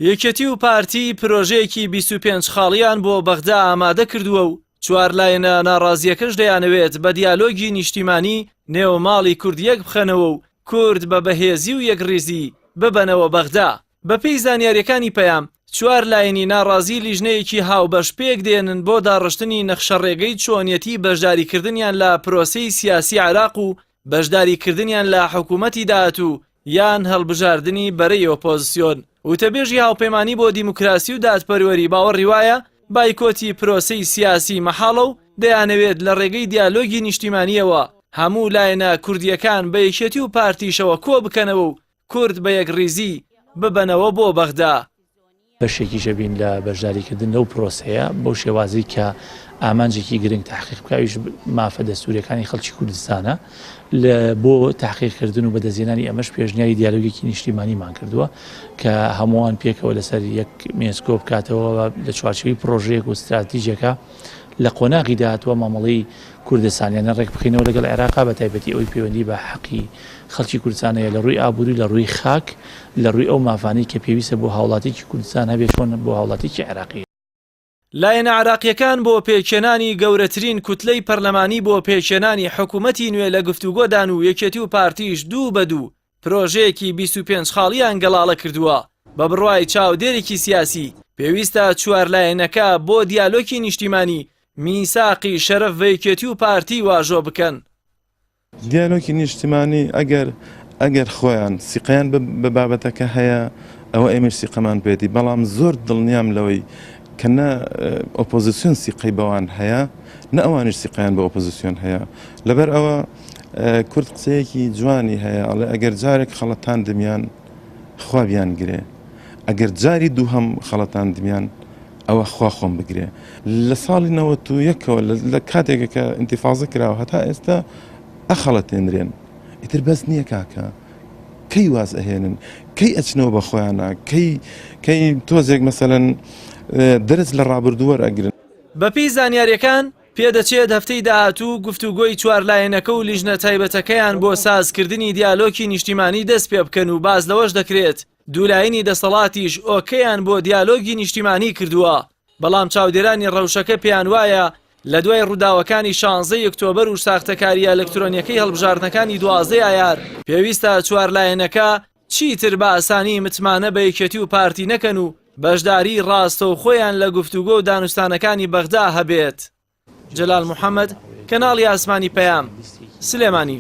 یەکێتی و پارتی پرۆژەیەکی 25 خاڵیان بۆ بەغدا ئامادە کردووە و چوار لایەنە ناڕازیەکەش دەیانەوێت بە دیالۆگی نیشتیمانی نێو ماڵی کورد یەک بخەنەوە و کورد بە بەهێزی و یەکڕێزی ببەنەوە بەغدا. بەپێی زانیاریەکانی پەیام چوار لایەنی ناڕازی لیژنەیەکی هاوبەش پێک دێنن بۆ داڕشتنی نەخشەڕێگەی چۆنیەتی بەشداریکردنیان لە پرۆسەی سیاسی عێراق و بەشداریکردنیان لە حکوومەتی داهاتوو یان هەڵبژاردننی بەرەی ئۆپۆزیسیۆن. وتەبێژی هاوپەیمانی بۆ دیموکراسی و دادپەروەری باوەڕی وایە بایکۆتی پرۆسەی سیاسی مەحاڵە و دەیانەوێت لە ڕێگەی دیالۆگی نیشتیمانیەوە هەموو لایەنە کوردیەکان بە یەکێتی و پارتیشەوە کۆ بکەنەوە و کورد بە یەکڕێزی ببەنەوە بۆ بەغدا. بەشێکی ژەبین لە بەشداریکردن لەو پرۆسەیە بەو شێوازی کە ئامانجێکی گرنگ تحقیق بکاویش مافە دەستوریەکانی خەڵکی کوردستانە بۆ تحقیقکردن و بەدەستهێنانی ئەمەش پێشنیاری دیالۆگێکی نیشتیمانیمان کردووە کە هەمووان پێکەوە لەسەر یەک مێزکۆ بکاتەوە لە چوارچێوەی پرۆژەیەک و استراتیژیەکە لە قۆناغی داهاتوە مامەڵەی کوردستانیانە ڕێک بخینەوە لەگەڵ عێراقا بە تایبەتی ئەوەی پەیوەندی بە حەقی خەڵکی کوردستانەیە لە ڕووی ئابووری لە ڕووی خاک لە ڕووی ئەو مافانەی کە پێویستە بۆ هاوڵاتێکی کوردستان هەبێت چۆن بۆ هاوڵاتێکی عێراقی. لایەنە عێراقیەکان بۆ پێکێنانی گەورەترین کوتلەی پەرلەمانی بۆ پێکێنانی حکوومەتی نوێ لە گفتوگۆدان و یەکێتی و پارتیش دوو بە دوو پرۆژەیەکی 25 خاڵیان گەڵاڵە کردووە بە بڕوای چاودێرێکی سیاسی. پێویستە چوار لایەنەکە بۆ دیالۆگی نیشتیمانی میساقی شەرەف بە یەکێتی و پارتی واژۆ بکەن. دیالۆگی نیشتیمانی ئەگەر خۆیان سیقیان بە بابەتەکە هەیە ئەوە ئێمەش سیقەمان پێێتی، بەڵام زۆر دڵنیام لەوەی کە نە ئۆپۆزیسیۆن سیقی بەوان هەیە نە ئەوانش سیقیان بە ئۆپۆزیسیۆن هەیە. لەبەر ئەوە کورد قسەیەکی جوانی هەیە ئەڵێ ئەگەر جارێک خەڵەتان دمیان خوا بیان گرێ، ئەگەر جاری دوو هەم خەڵەتان دمیان ئەوە خوا خۆم بگرێ. لە ساڵی 91ەوە لە کاتێکە کە ئینتیفاضە کراوە هەتا ئێستا ئەخەڵەتێنرێن ئیتر بەس نییە کاکە کەی واز ئەهێنن کەی ئەچنەوە بە خۆیانە کەی تۆزێک مەسەلەن دەرز لە ڕابردوو وەرئەگرن. بەپێی زانیاریەکان پێدەچێت هەفتەی داهاتوو گفتوگۆی چوار لایەنەکە و لیژنە تایبەتەکەیان بۆ سازکردنی دیالۆگی نیشتیمانی دەست پێ بکەن و باز لەوەش دەکرێت دوولایەنی دەسەڵاتیش ئۆکەیان بۆ دیالۆگی نیشتیمانی کردووە. بەڵام چاودێرانی ڕەوشەکە پێیان وایە لە دوای ڕووداوەکانی 16 ئۆکتۆبەر و ساختەکاری ئەلکترۆنیەکەی هەڵبژاردنەکانی 12 ئایار پێویستە چوار لایەنەکە چیتر بە ئاسانی متمانە بە یەکێتی و پارتی نەکەن و بەشداری ڕاستە و خۆیان لە گفتوگۆ و دانوستانەکانی بەغدا هەبێت. جەلال محەممەد، کەناڵی ئاسمانی پەیام، سلێمانی.